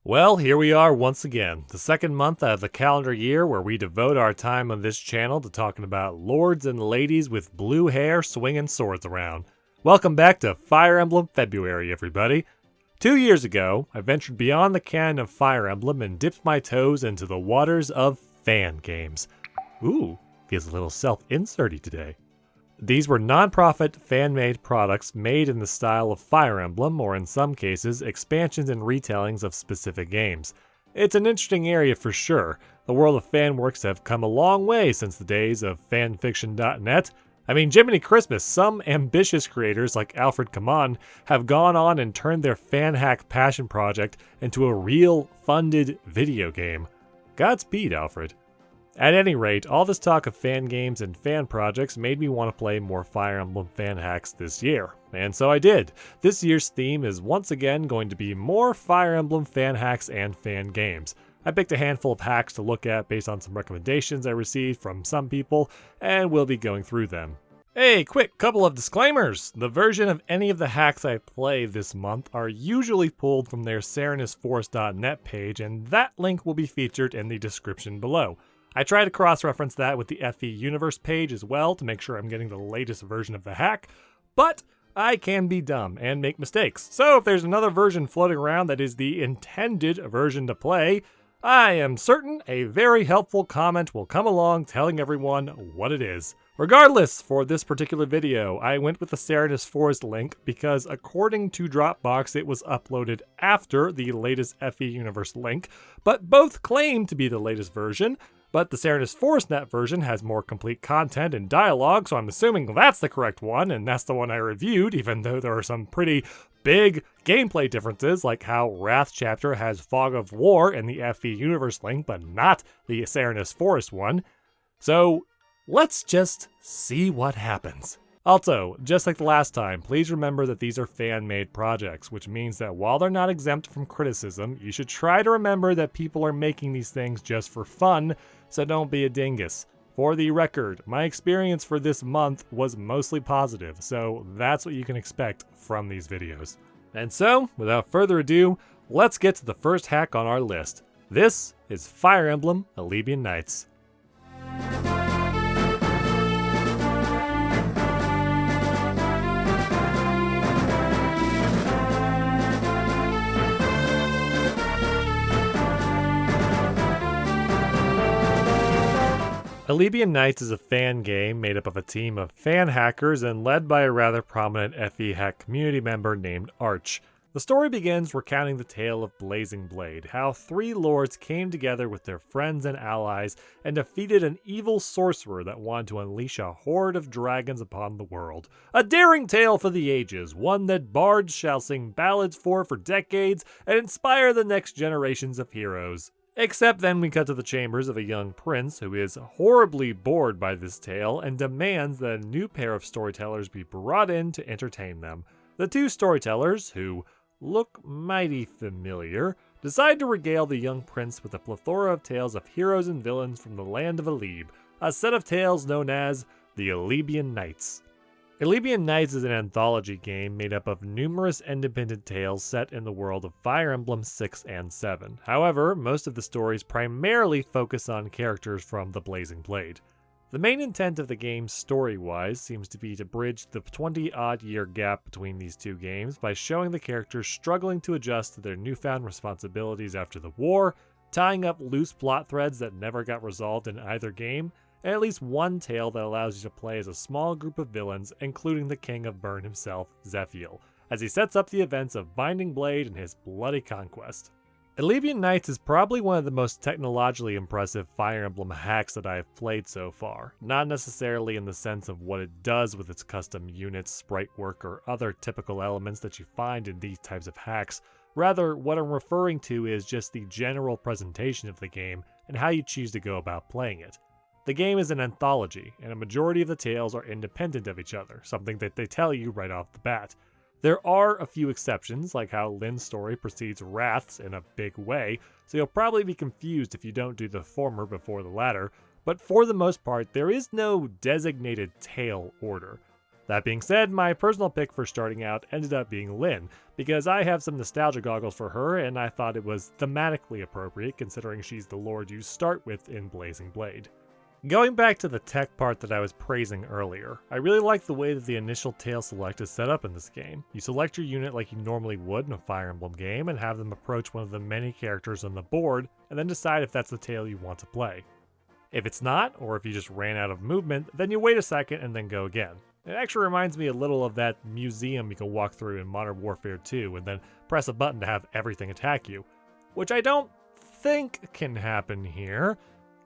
Well, here we are once again, the second month out of the calendar year where we devote our time on this channel to talking about lords and ladies with blue hair swinging swords around. Welcome back to Fire Emblem February, everybody. 2 years ago, I ventured beyond the canon of Fire Emblem and dipped my toes into the waters of fan games. Ooh, feels a little self-inserty today. These were non-profit, fan-made products made in the style of Fire Emblem, or in some cases, expansions and retellings of specific games. It's an interesting area for sure. The world of fanworks have come a long way since the days of fanfiction.net. I mean, Jiminy Christmas, some ambitious creators like Alfred Kaman have gone on and turned their fan hack passion project into a real, funded video game. Godspeed, Alfred. At any rate, all this talk of fan games and fan projects made me want to play more Fire Emblem fan hacks this year. And so I did. This year's theme is once again going to be more Fire Emblem fan hacks and fan games. I picked a handful of hacks to look at based on some recommendations I received from some people, and we'll be going through them. Hey, quick couple of disclaimers! The version of any of the hacks I play this month are usually pulled from their serenusforest.net page, and that link will be featured in the description below. I try to cross-reference that with the FE Universe page as well to make sure I'm getting the latest version of the hack, but I can be dumb and make mistakes. So if there's another version floating around that is the intended version to play, I am certain a very helpful comment will come along telling everyone what it is. Regardless, for this particular video, I went with the Serenus Forest link because according to Dropbox it was uploaded after the latest FE Universe link, but both claim to be the latest version. But the Serenus Forest.net version has more complete content and dialogue, so I'm assuming that's the correct one, and that's the one I reviewed, even though there are some pretty big gameplay differences, like how Wrath Chapter has Fog of War in the FE Universe link, but not the Serenus Forest one. So let's just see what happens. Also, just like the last time, please remember that these are fan-made projects, which means that while they're not exempt from criticism, you should try to remember that people are making these things just for fun, so don't be a dingus. For the record, my experience for this month was mostly positive, so that's what you can expect from these videos. And so, without further ado, let's get to the first hack on our list. This is Fire Emblem Elibean Nights. Elibean Nights is a fan game made up of a team of fan hackers and led by a rather prominent FE hack community member named Arch. The story begins recounting the tale of Blazing Blade, how three lords came together with their friends and allies and defeated an evil sorcerer that wanted to unleash a horde of dragons upon the world. A daring tale for the ages, one that bards shall sing ballads for decades and inspire the next generations of heroes. Except then we cut to the chambers of a young prince who is horribly bored by this tale and demands that a new pair of storytellers be brought in to entertain them. The two storytellers, who look mighty familiar, decide to regale the young prince with a plethora of tales of heroes and villains from the land of Elebe, a set of tales known as the Elibean Nights. Elibean Nights is an anthology game made up of numerous independent tales set in the world of Fire Emblem 6 and 7. However, most of the stories primarily focus on characters from the Blazing Blade. The main intent of the game story-wise seems to be to bridge the 20-odd year gap between these two games by showing the characters struggling to adjust to their newfound responsibilities after the war, tying up loose plot threads that never got resolved in either game, and at least one tale that allows you to play as a small group of villains, including the King of Burn himself, Zephiel, as he sets up the events of Binding Blade and his bloody conquest. Elibean Nights is probably one of the most technologically impressive Fire Emblem hacks that I have played so far, not necessarily in the sense of what it does with its custom units, sprite work, or other typical elements that you find in these types of hacks. Rather, what I'm referring to is just the general presentation of the game and how you choose to go about playing it. The game is an anthology, and a majority of the tales are independent of each other, something that they tell you right off the bat. There are a few exceptions, like how Lynn's story precedes Wrath's in a big way, so you'll probably be confused if you don't do the former before the latter, but for the most part, there is no designated tale order. That being said, my personal pick for starting out ended up being Lynn, because I have some nostalgia goggles for her and I thought it was thematically appropriate considering she's the lord you start with in Blazing Blade. Going back to the tech part that I was praising earlier, I really like the way that the initial tale select is set up in this game. You select your unit like you normally would in a Fire Emblem game and have them approach one of the many characters on the board and then decide if that's the tale you want to play. If it's not, or if you just ran out of movement, then you wait a second and then go again. It actually reminds me a little of that museum you can walk through in Modern Warfare 2 and then press a button to have everything attack you, which I don't think can happen here,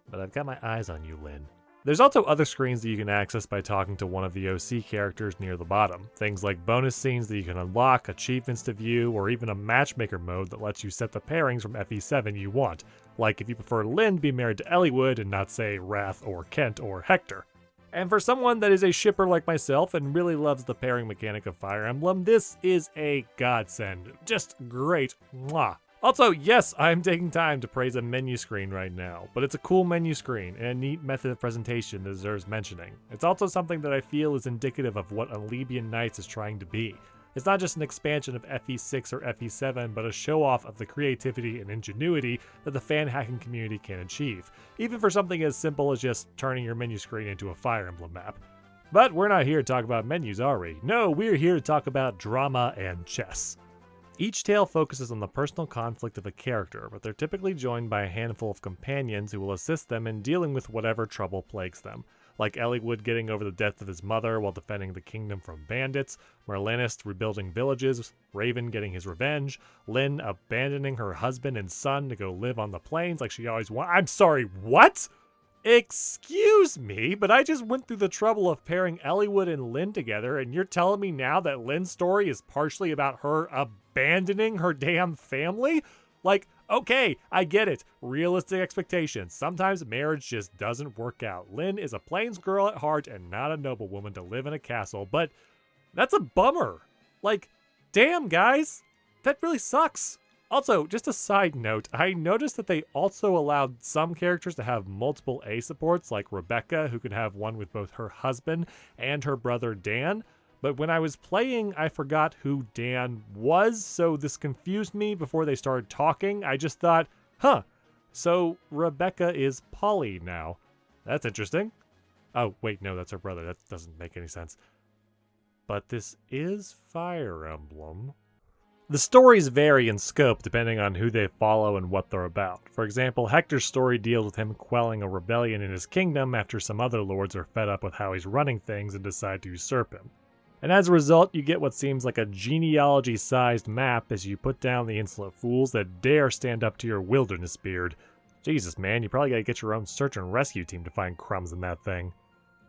but I've got my eyes on you, Lynn. There's also other screens that you can access by talking to one of the OC characters near the bottom. Things like bonus scenes that you can unlock, achievements to view, or even a matchmaker mode that lets you set the pairings from FE7 you want. Like if you prefer Lynn to be married to Eliwood and not say Wrath or Kent or Hector. And for someone that is a shipper like myself and really loves the pairing mechanic of Fire Emblem, this is a godsend. Just great. Mwah. Also, yes, I'm taking time to praise a menu screen right now, but it's a cool menu screen and a neat method of presentation that deserves mentioning. It's also something that I feel is indicative of what Elibean Nights is trying to be. It's not just an expansion of FE6 or FE7, but a show-off of the creativity and ingenuity that the fan hacking community can achieve, even for something as simple as just turning your menu screen into a Fire Emblem map. But we're not here to talk about menus, are we? No, we're here to talk about drama and chess. Each tale focuses on the personal conflict of a character, but they're typically joined by a handful of companions who will assist them in dealing with whatever trouble plagues them. Like Eliwood getting over the death of his mother while defending the kingdom from bandits, Merlinus rebuilding villages, Raven getting his revenge, Lynn abandoning her husband and son to go live on the plains like she always wanted. I'm sorry, what? Excuse me, but I just went through the trouble of pairing Eliwood and Lynn together, and you're telling me now that Lynn's story is partially about her abandoning her damn family? Like, okay, I get it. Realistic expectations. Sometimes marriage just doesn't work out. Lynn is a plains girl at heart and not a noblewoman to live in a castle, but that's a bummer. Like, damn, guys. That really sucks. Also, just a side note, I noticed that they also allowed some characters to have multiple A supports, like Rebecca, who could have one with both her husband and her brother Dan. But when I was playing, I forgot who Dan was, so this confused me before they started talking. I just thought, so Rebecca is Polly now. That's interesting. Oh, wait, no, that's her brother. That doesn't make any sense. But this is Fire Emblem. The stories vary in scope depending on who they follow and what they're about. For example, Hector's story deals with him quelling a rebellion in his kingdom after some other lords are fed up with how he's running things and decide to usurp him. And as a result, you get what seems like a genealogy-sized map as you put down the insolent fools that dare stand up to your wilderness beard. Jesus, man, you probably gotta get your own search and rescue team to find crumbs in that thing.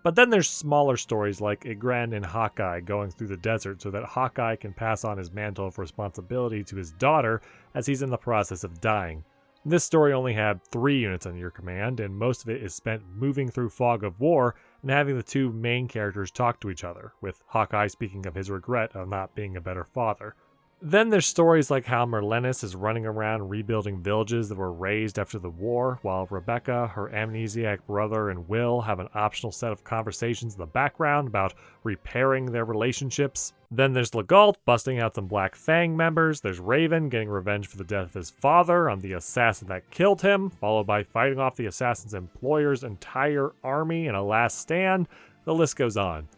But then there's smaller stories like Igren and Hawkeye going through the desert so that Hawkeye can pass on his mantle of responsibility to his daughter as he's in the process of dying. This story only had 3 units under your command, and most of it is spent moving through Fog of War and having the 2 main characters talk to each other, with Hawkeye speaking of his regret of not being a better father. Then there's stories like how Merlinus is running around rebuilding villages that were razed after the war, while Rebecca, her amnesiac brother, and Will have an optional set of conversations in the background about repairing their relationships. Then there's Legault busting out some Black Fang members, there's Raven getting revenge for the death of his father on the assassin that killed him, followed by fighting off the assassin's employer's entire army in a last stand. The list goes on.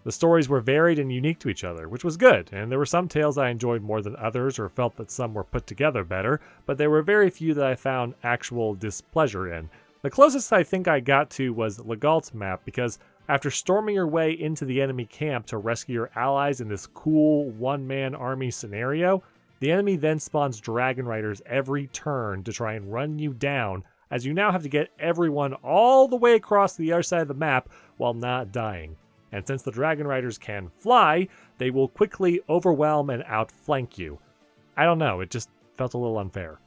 The stories were varied and unique to each other, which was good, and there were some tales I enjoyed more than others or felt that some were put together better, but there were very few that I found actual displeasure in. The closest I think I got to was Legault's map, because after storming your way into the enemy camp to rescue your allies in this cool one-man army scenario, the enemy then spawns Dragon Riders every turn to try and run you down, as you now have to get everyone all the way across the other side of the map while not dying. And since the Dragon Riders can fly, they will quickly overwhelm and outflank you. I don't know, it just felt a little unfair.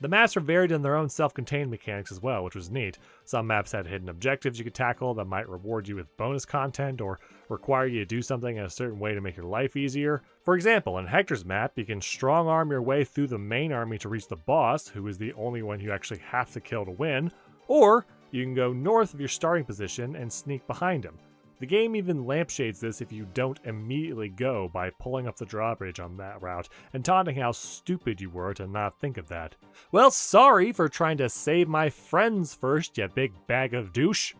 The maps are varied in their own self-contained mechanics as well, which was neat. Some maps had hidden objectives you could tackle that might reward you with bonus content or require you to do something in a certain way to make your life easier. For example, in Hector's map, you can strong-arm your way through the main army to reach the boss, who is the only one you actually have to kill to win, or you can go north of your starting position and sneak behind him. The game even lampshades this if you don't immediately go by pulling up the drawbridge on that route and taunting how stupid you were to not think of that. Well, sorry for trying to save my friends first, you big bag of douche.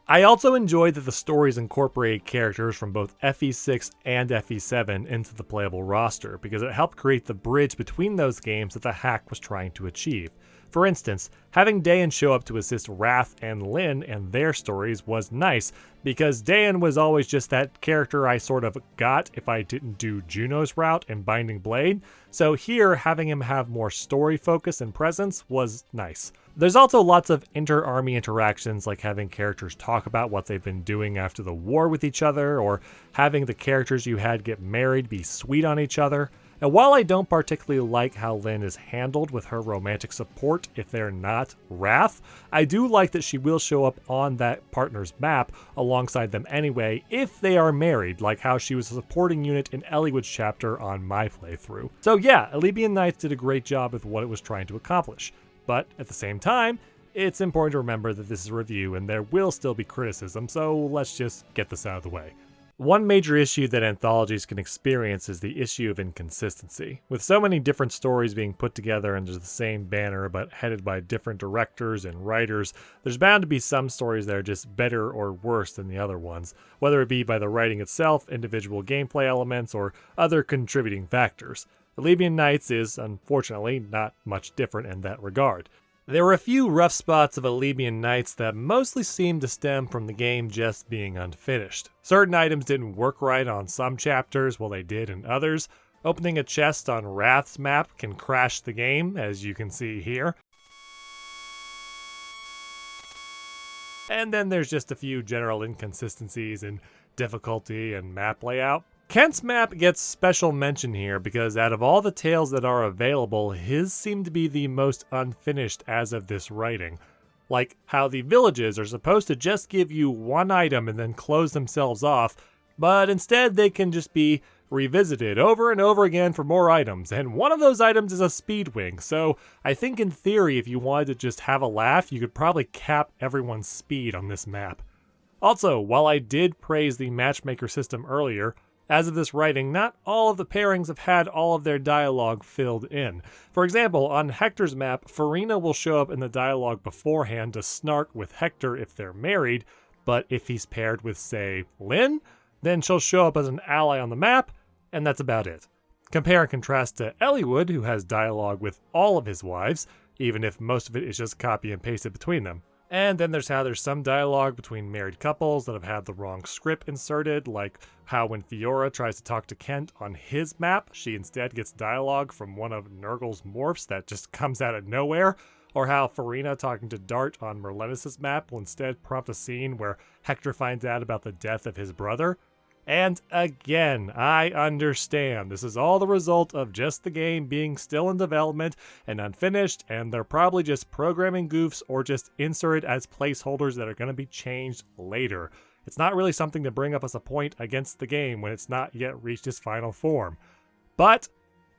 I also enjoyed that the stories incorporated characters from both FE6 and FE7 into the playable roster because it helped create the bridge between those games that the hack was trying to achieve. For instance, having Dayan show up to assist Wrath and Lyn and their stories was nice, because Dayan was always just that character I sort of got if I didn't do Juno's route and Binding Blade, so here having him have more story focus and presence was nice. There's also lots of inter-army interactions, like having characters talk about what they've been doing after the war with each other, or having the characters you had get married be sweet on each other. And while I don't particularly like how Lyn is handled with her romantic support if they're not Wrath, I do like that she will show up on that partner's map alongside them anyway if they are married, like how she was a supporting unit in Eliwood's chapter on my playthrough. So yeah, Elibean Nights did a great job with what it was trying to accomplish. But at the same time, it's important to remember that this is a review and there will still be criticism, so let's just get this out of the way. One major issue that anthologies can experience is the issue of inconsistency. With so many different stories being put together under the same banner but headed by different directors and writers, there's bound to be some stories that are just better or worse than the other ones, whether it be by the writing itself, individual gameplay elements, or other contributing factors. Elibean Nights is, unfortunately, not much different in that regard. There were a few rough spots of Elibean Nights that mostly seemed to stem from the game just being unfinished. Certain items didn't work right on some chapters while they did in others. Opening a chest on Wrath's map can crash the game, as you can see here. And then there's just a few general inconsistencies in difficulty and map layout. Kent's map gets special mention here because out of all the tales that are available, his seem to be the most unfinished as of this writing. Like how the villages are supposed to just give you one item and then close themselves off, but instead they can just be revisited over and over again for more items, and one of those items is a speed wing, so I think in theory if you wanted to just have a laugh, you could probably cap everyone's speed on this map. Also, while I did praise the matchmaker system earlier, as of this writing, not all of the pairings have had all of their dialogue filled in. For example, on Hector's map, Farina will show up in the dialogue beforehand to snark with Hector if they're married, but if he's paired with, say, Lyn, then she'll show up as an ally on the map, and that's about it. Compare and contrast to Eliwood, who has dialogue with all of his wives, even if most of it is just copy and pasted between them. And then there's how there's some dialogue between married couples that have had the wrong script inserted, like how when Fiora tries to talk to Kent on his map, she instead gets dialogue from one of Nurgle's morphs that just comes out of nowhere, or how Farina talking to Dart on Merlenis' map will instead prompt a scene where Hector finds out about the death of his brother. And again, I understand. This is all the result of just the game being still in development and unfinished, and they're probably just programming goofs or just inserted as placeholders that are going to be changed later. It's not really something to bring up as a point against the game when it's not yet reached its final form. But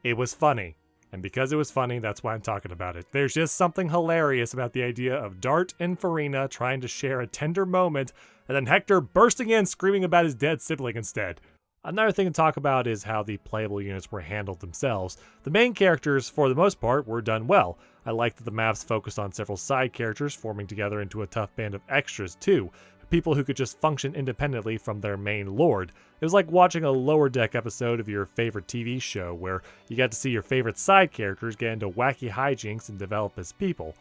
it was funny. And because it was funny, that's why I'm talking about it. There's just something hilarious about the idea of Dart and Farina trying to share a tender moment, and then Hector bursting in screaming about his dead sibling instead. Another thing to talk about is how the playable units were handled themselves. The main characters, for the most part, were done well. I like that the maps focused on several side characters forming together into a tough band of extras too. People who could just function independently from their main lord. It was like watching a Lower Deck episode of your favorite TV show where you got to see your favorite side characters get into wacky hijinks and develop as people.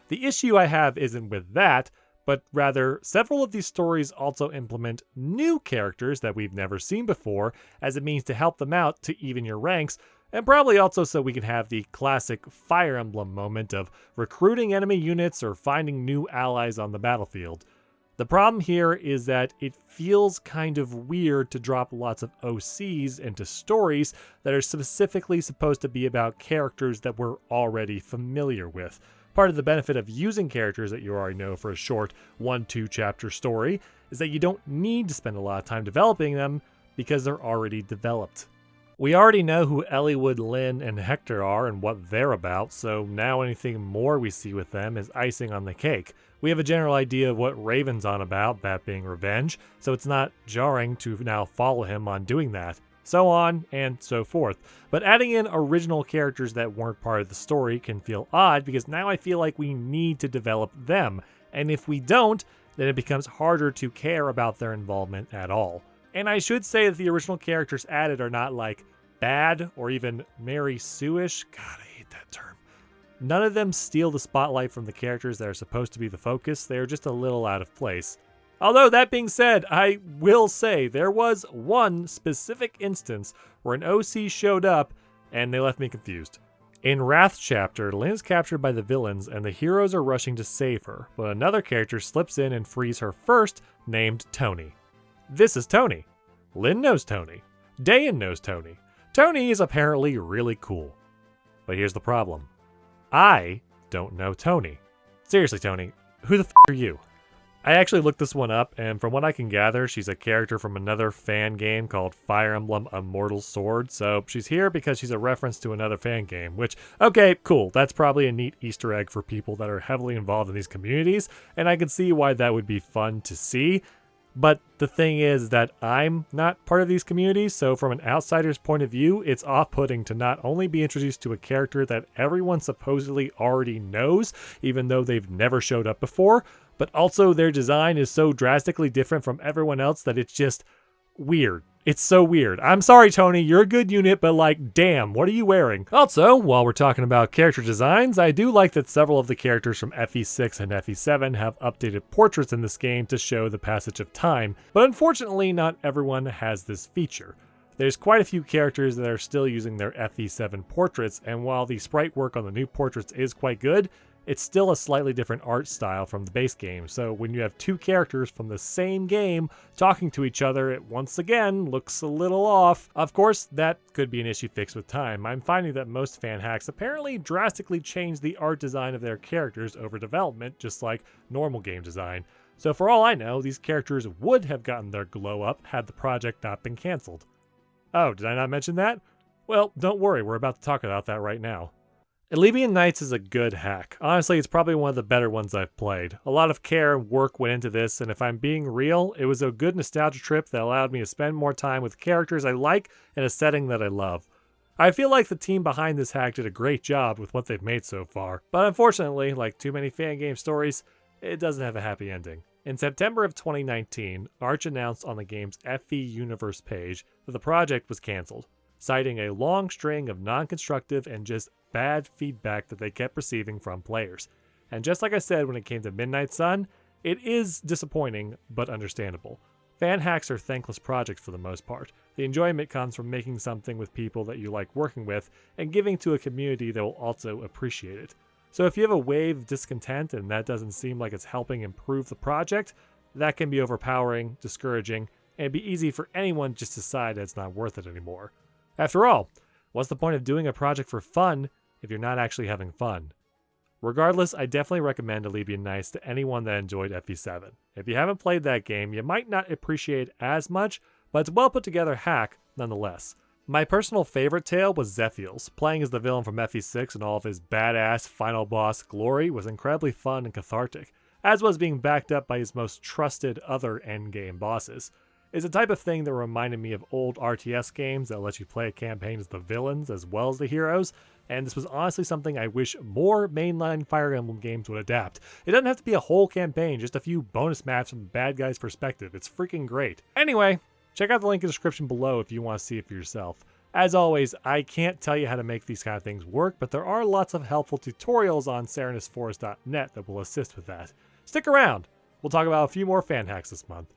The issue I have isn't with that, but rather several of these stories also implement new characters that we've never seen before as a means to help them out to even your ranks, and probably also so we can have the classic Fire Emblem moment of recruiting enemy units or finding new allies on the battlefield. The problem here is that it feels kind of weird to drop lots of OCs into stories that are specifically supposed to be about characters that we're already familiar with. Part of the benefit of using characters that you already know for a short 1-2 chapter story is that you don't need to spend a lot of time developing them because they're already developed. We already know who Eliwood, Lynn, and Hector are and what they're about, so now anything more we see with them is icing on the cake. We have a general idea of what Raven's on about, that being revenge, so it's not jarring to now follow him on doing that. So on and so forth. But adding in original characters that weren't part of the story can feel odd because now I feel like we need to develop them, and if we don't, then it becomes harder to care about their involvement at all. And I should say that the original characters added are not like bad or even Mary Sue-ish. God, I hate that term. None of them steal the spotlight from the characters that are supposed to be the focus. They are just a little out of place. Although, that being said, I will say there was one specific instance where an OC showed up and they left me confused. In Wrath chapter, Lynn is captured by the villains and the heroes are rushing to save her, but another character slips in and frees her first, named Tony. This is Tony. Lynn knows Tony. Dayan knows Tony. Tony is apparently really cool. But here's the problem. I don't know Tony. Seriously, Tony, who the f*** are you? I actually looked this one up, and from what I can gather, she's a character from another fan game called Fire Emblem Immortal Sword, so she's here because she's a reference to another fan game, which, okay, cool, that's probably a neat Easter egg for people that are heavily involved in these communities, and I can see why that would be fun to see. But the thing is that I'm not part of these communities, so from an outsider's point of view, it's off-putting to not only be introduced to a character that everyone supposedly already knows, even though they've never showed up before, but also their design is so drastically different from everyone else that it's just weird. It's so weird. I'm sorry, Tony, you're a good unit, but like, damn, what are you wearing? Also, while we're talking about character designs, I do like that several of the characters from FE6 and FE7 have updated portraits in this game to show the passage of time, but unfortunately not everyone has this feature. There's quite a few characters that are still using their FE7 portraits, and while the sprite work on the new portraits is quite good, it's still a slightly different art style from the base game, so when you have two characters from the same game talking to each other, it once again looks a little off. Of course, that could be an issue fixed with time. I'm finding that most fan hacks apparently drastically change the art design of their characters over development, just like normal game design. So for all I know, these characters would have gotten their glow up had the project not been cancelled. Oh, did I not mention that? Well, don't worry, we're about to talk about that right now. Elibean Nights is a good hack. Honestly, it's probably one of the better ones I've played. A lot of care and work went into this, and if I'm being real, it was a good nostalgia trip that allowed me to spend more time with characters I like in a setting that I love. I feel like the team behind this hack did a great job with what they've made so far, but unfortunately, like too many fan game stories, it doesn't have a happy ending. In September of 2019, Arch announced on the game's FE Universe page that the project was cancelled, citing a long string of non-constructive and just bad feedback that they kept receiving from players. And just like I said when it came to Midnight Sun, it is disappointing, but understandable. Fan hacks are thankless projects for the most part. The enjoyment comes from making something with people that you like working with, and giving to a community that will also appreciate it. So if you have a wave of discontent and that doesn't seem like it's helping improve the project, that can be overpowering, discouraging, and be easy for anyone to just decide that it's not worth it anymore. After all, what's the point of doing a project for fun if you're not actually having fun? Regardless, I definitely recommend Elibean Nights to anyone that enjoyed FE7. If you haven't played that game, you might not appreciate it as much, but it's a well put together hack nonetheless. My personal favorite tale was Zephiel's. Playing as the villain from FE6 and all of his badass final boss glory was incredibly fun and cathartic, as was being backed up by his most trusted other endgame bosses. It's a type of thing that reminded me of old RTS games that let you play a campaign as the villains as well as the heroes, and this was honestly something I wish more mainline Fire Emblem games would adapt. It doesn't have to be a whole campaign, just a few bonus maps from the bad guy's perspective. It's freaking great. Anyway, check out the link in the description below if you want to see it for yourself. As always, I can't tell you how to make these kind of things work, but there are lots of helpful tutorials on serenusforest.net that will assist with that. Stick around! We'll talk about a few more fan hacks this month.